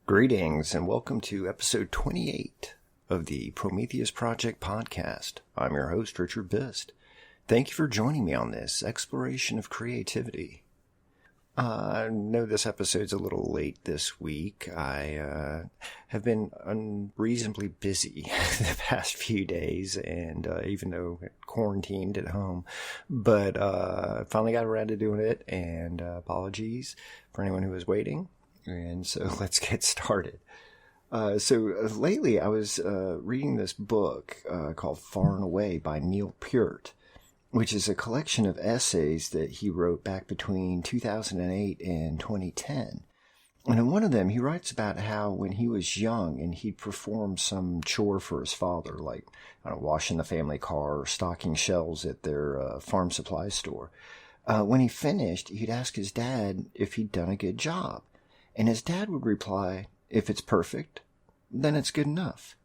Greetings and welcome to episode 28 of the Prometheus Project podcast. I'm your host, Richard Bist. Thank you for joining me on this exploration of creativity. I know this episode's a little late this week. I have been unreasonably busy the past few days, and even though quarantined at home, but finally got around to doing it, and apologies for anyone who was waiting. And so let's get started. Lately I was reading this book called Far and Away by Neil Peart, which is a collection of essays that he wrote back between 2008 and 2010. And in one of them, he writes about how when he was young and he'd perform some chore for his father, like washing the family car or stocking shelves at their farm supply store, when he finished, he'd ask his dad if he'd done a good job. And his dad would reply, if it's perfect, then it's good enough.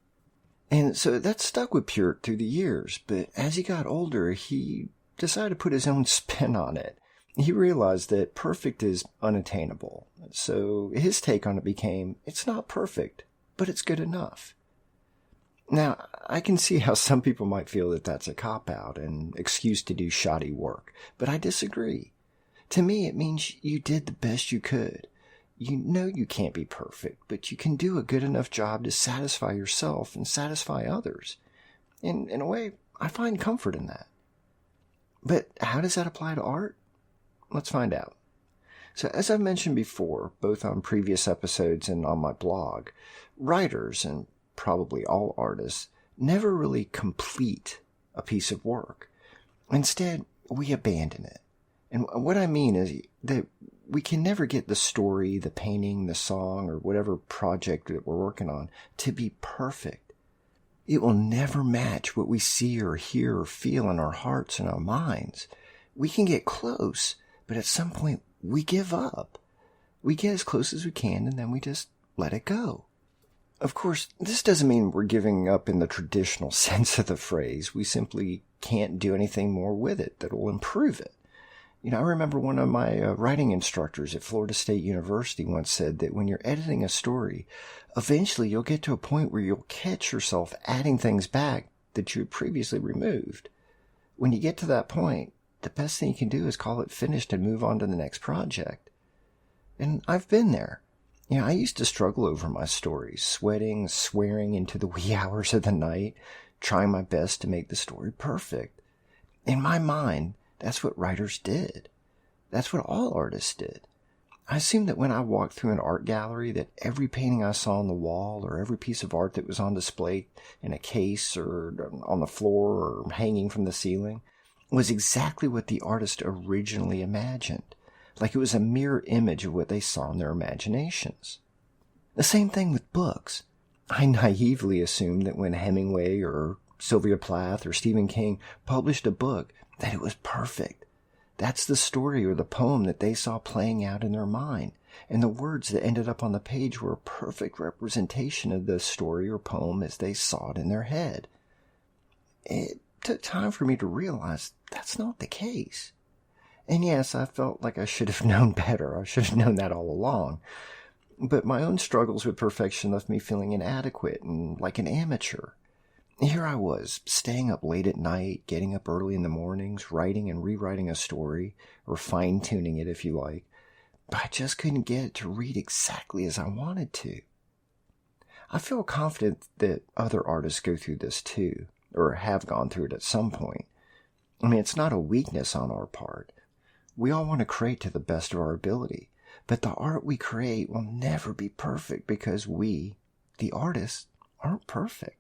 And so that stuck with Peart through the years, but as he got older, he decided to put his own spin on it. He realized that perfect is unattainable. So his take on it became, it's not perfect, but it's good enough. Now, I can see how some people might feel that that's a cop-out and excuse to do shoddy work, but I disagree. To me, it means you did the best you could. You know you can't be perfect, but you can do a good enough job to satisfy yourself and satisfy others. In a way, I find comfort in that. But how does that apply to art? Let's find out. So as I've mentioned before, both on previous episodes and on my blog, writers, and probably all artists, never really complete a piece of work. Instead, we abandon it. And what I mean is that we can never get the story, the painting, the song, or whatever project that we're working on to be perfect. It will never match what we see or hear or feel in our hearts and our minds. We can get close, but at some point we give up. We get as close as we can and then we just let it go. Of course, this doesn't mean we're giving up in the traditional sense of the phrase. We simply can't do anything more with it that will improve it. I remember one of my writing instructors at Florida State University once said that when you're editing a story, eventually you'll get to a point where you'll catch yourself adding things back that you had previously removed. When you get to that point, the best thing you can do is call it finished and move on to the next project. And I've been there. I used to struggle over my stories, sweating, swearing into the wee hours of the night, trying my best to make the story perfect. In my mind, that's what writers did. That's what all artists did. I assumed that when I walked through an art gallery that every painting I saw on the wall or every piece of art that was on display in a case or on the floor or hanging from the ceiling was exactly what the artist originally imagined, like it was a mirror image of what they saw in their imaginations. The same thing with books. I naively assumed that when Hemingway or Sylvia Plath or Stephen King published a book, that it was perfect. That's the story or the poem that they saw playing out in their mind, and the words that ended up on the page were a perfect representation of the story or poem as they saw it in their head. It took time for me to realize that's not the case. And yes, I felt like I should have known better. I should have known that all along. But my own struggles with perfection left me feeling inadequate and like an amateur. Here I was, staying up late at night, getting up early in the mornings, writing and rewriting a story, or fine-tuning it if you like, but I just couldn't get it to read exactly as I wanted to. I feel confident that other artists go through this too, or have gone through it at some point. It's not a weakness on our part. We all want to create to the best of our ability, but the art we create will never be perfect because we, the artists, aren't perfect.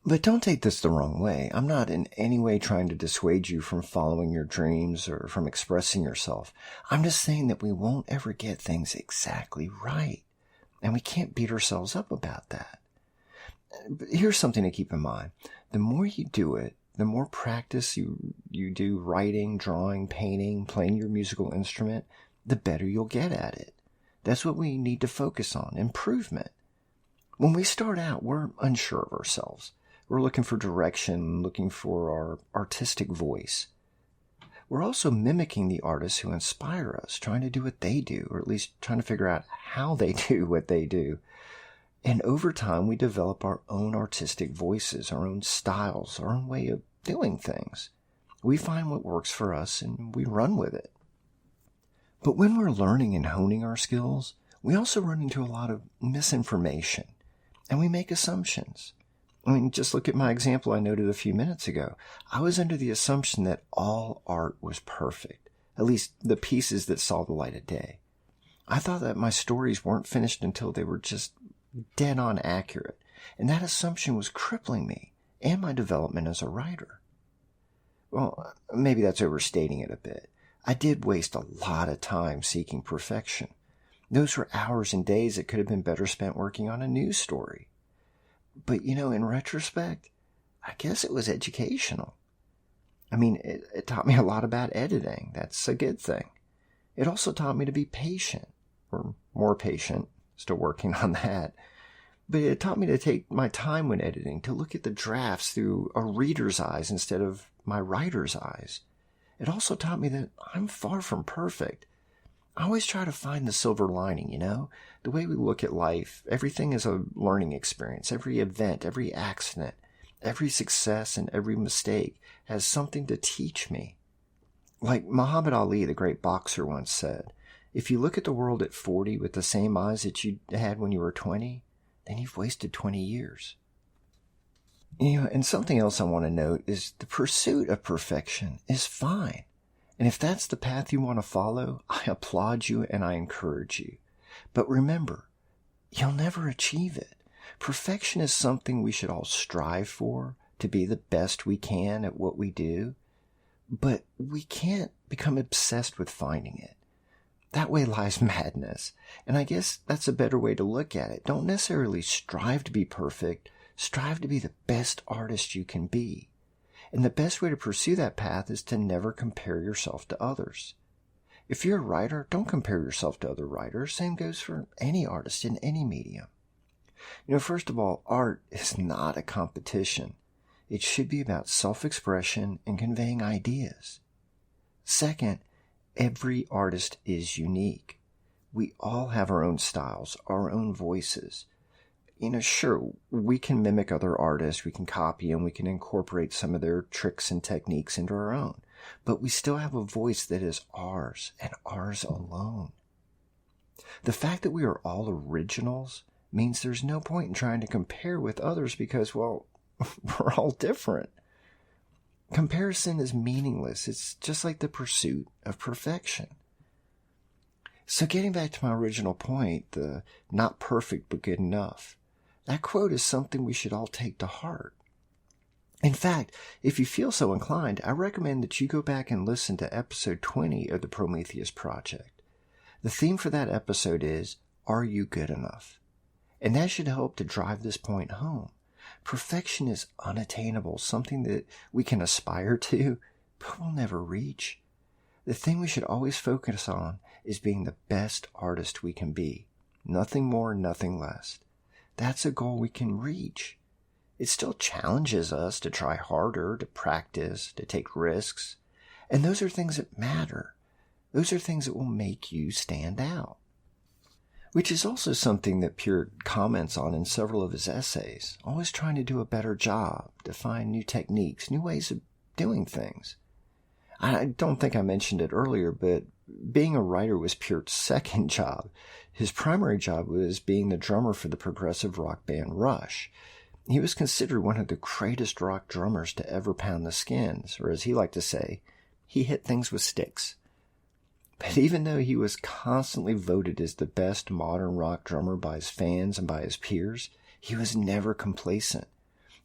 But don't take this the wrong way. I'm not in any way trying to dissuade you from following your dreams or from expressing yourself. I'm just saying that we won't ever get things exactly right. And we can't beat ourselves up about that. But here's something to keep in mind. The more you do it, the more practice you do writing, drawing, painting, playing your musical instrument, the better you'll get at it. That's what we need to focus on, improvement. When we start out, we're unsure of ourselves. We're looking for direction, looking for our artistic voice. we're also mimicking the artists who inspire us, trying to do what they do, or at least trying to figure out how they do what they do. And over time, we develop our own artistic voices, our own styles, our own way of doing things. We find what works for us and we run with it. But when we're learning and honing our skills, we also run into a lot of misinformation and we make assumptions. I mean, just look at my example I noted a few minutes ago. I was under the assumption that all art was perfect, at least the pieces that saw the light of day. I thought that my stories weren't finished until they were just dead on accurate, and that assumption was crippling me and my development as a writer. Well, maybe that's overstating it a bit. I did waste a lot of time seeking perfection. Those were hours and days that could have been better spent working on a news story. But, in retrospect, I guess it was educational. I mean, it taught me a lot about editing. That's a good thing. It also taught me to be patient, or more patient, still working on that. But it taught me to take my time when editing, to look at the drafts through a reader's eyes instead of my writer's eyes. It also taught me that I'm far from perfect. I always try to find the silver lining, the way we look at life. Everything is a learning experience. Every event, every accident, every success, and every mistake has something to teach me. Like Muhammad Ali, the great boxer, once said, if you look at the world at 40 with the same eyes that you had when you were 20, then you've wasted 20 years. And something else I want to note is the pursuit of perfection is fine. And if that's the path you want to follow, I applaud you and I encourage you. But remember, you'll never achieve it. Perfection is something we should all strive for, to be the best we can at what we do. But we can't become obsessed with finding it. That way lies madness. And I guess that's a better way to look at it. Don't necessarily strive to be perfect. Strive to be the best artist you can be. And the best way to pursue that path is to never compare yourself to others. If you're a writer, don't compare yourself to other writers. Same goes for any artist in any medium. First of all, art is not a competition. It should be about self-expression and conveying ideas. Second, every artist is unique. We all have our own styles, our own voices. Sure, we can mimic other artists, we can copy them, we can incorporate some of their tricks and techniques into our own, but we still have a voice that is ours and ours alone. The fact that we are all originals means there's no point in trying to compare with others because, well, we're all different. Comparison is meaningless. It's just like the pursuit of perfection. So getting back to my original point, the not perfect but good enough, that quote is something we should all take to heart. In fact, if you feel so inclined, I recommend that you go back and listen to episode 20 of the Prometheus Project. The theme for that episode is, Are You Good Enough? And that should help to drive this point home. Perfection is unattainable, something that we can aspire to, but we'll never reach. The thing we should always focus on is being the best artist we can be. Nothing more, nothing less. That's a goal we can reach. It still challenges us to try harder, to practice, to take risks. And those are things that matter. Those are things that will make you stand out. Which is also something that Peart comments on in several of his essays, always trying to do a better job, to find new techniques, new ways of doing things. I don't think I mentioned it earlier, but being a writer was Peart's second job. His primary job was being the drummer for the progressive rock band Rush. He was considered one of the greatest rock drummers to ever pound the skins, or as he liked to say, he hit things with sticks. But even though he was constantly voted as the best modern rock drummer by his fans and by his peers, he was never complacent.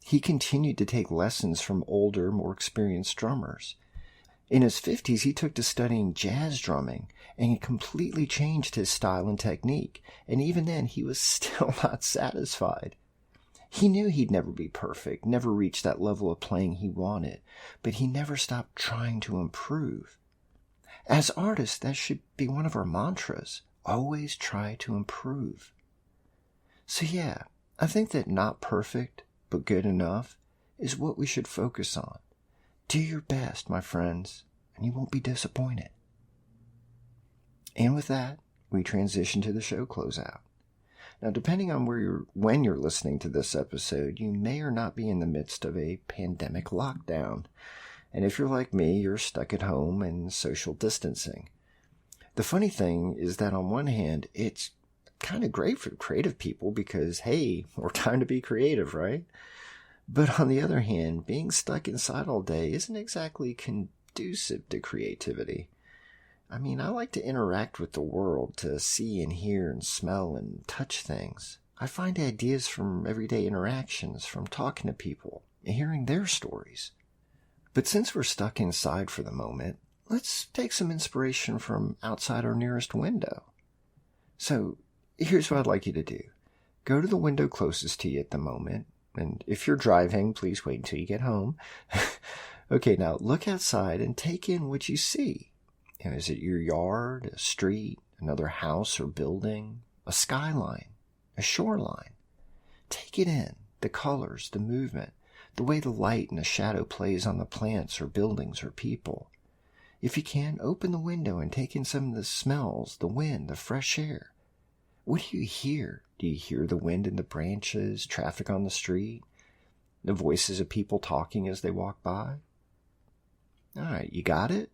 He continued to take lessons from older, more experienced drummers. In his 50s, he took to studying jazz drumming, and he completely changed his style and technique, and even then he was still not satisfied. He knew he'd never be perfect, never reach that level of playing he wanted, but he never stopped trying to improve. As artists, that should be one of our mantras. Always try to improve. So yeah, I think that not perfect, but good enough, is what we should focus on. Do your best, my friends. and you won't be disappointed. And with that, we transition to the show closeout. Now, depending on when you're listening to this episode, you may or not be in the midst of a pandemic lockdown. And if you're like me, you're stuck at home and social distancing. The funny thing is that on one hand, it's kind of great for creative people because, hey, we're time to be creative, right? But on the other hand, being stuck inside all day isn't exactly conducive to creativity. I mean, I like to interact with the world, to see and hear and smell and touch things. I find ideas from everyday interactions, from talking to people, and hearing their stories. But since we're stuck inside for the moment, let's take some inspiration from outside our nearest window. So, here's what I'd like you to do. Go to the window closest to you at the moment, and if you're driving, please wait until you get home. Okay, now look outside and take in what you see. Is it your yard, a street, another house or building, a skyline, a shoreline? Take it in, the colors, the movement, the way the light and the shadow plays on the plants or buildings or people. If you can, open the window and take in some of the smells, the wind, the fresh air. What do you hear? Do you hear the wind in the branches, traffic on the street, the voices of people talking as they walk by? All right, you got it?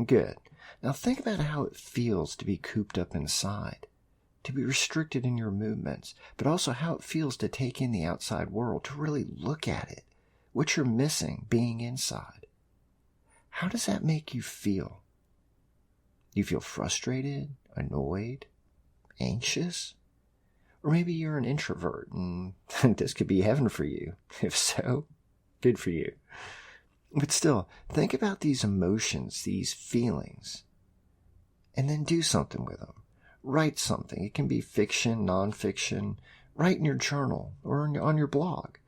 Good. Now think about how it feels to be cooped up inside, to be restricted in your movements, but also how it feels to take in the outside world, to really look at it, what you're missing being inside. How does that make you feel? Do you feel frustrated, annoyed, anxious? Or maybe you're an introvert and this could be heaven for you. If so, good for you. But still, think about these emotions, these feelings, and then do something with them. Write something. It can be fiction, nonfiction. Write in your journal or on your blog.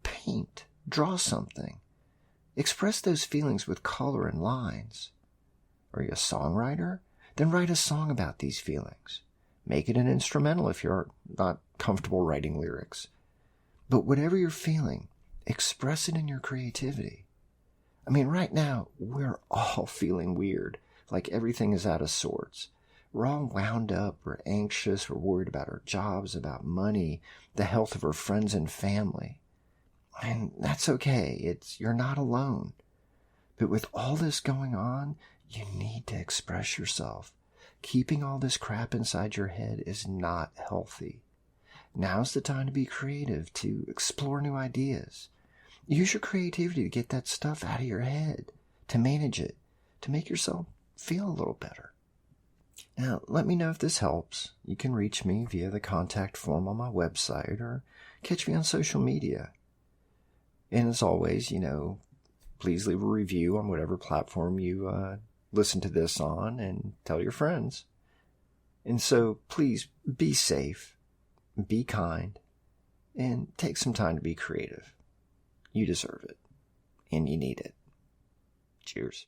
Paint. Draw something. Express those feelings with color and lines. Are you a songwriter? Then write a song about these feelings. Make it an instrumental if you're not comfortable writing lyrics. But whatever you're feeling, express it in your creativity. I mean, right now, we're all feeling weird, like everything is out of sorts. We're all wound up, we're anxious, we're worried about our jobs, about money, the health of our friends and family. And that's okay, you're not alone. But with all this going on, you need to express yourself. Keeping all this crap inside your head is not healthy. Now's the time to be creative, to explore new ideas. Use your creativity to get that stuff out of your head, to manage it, to make yourself feel a little better. Now, let me know if this helps. You can reach me via the contact form on my website or catch me on social media. And as always, please leave a review on whatever platform you listen to this on and tell your friends. And so please be safe, be kind, and take some time to be creative. You deserve it, and you need it. Cheers.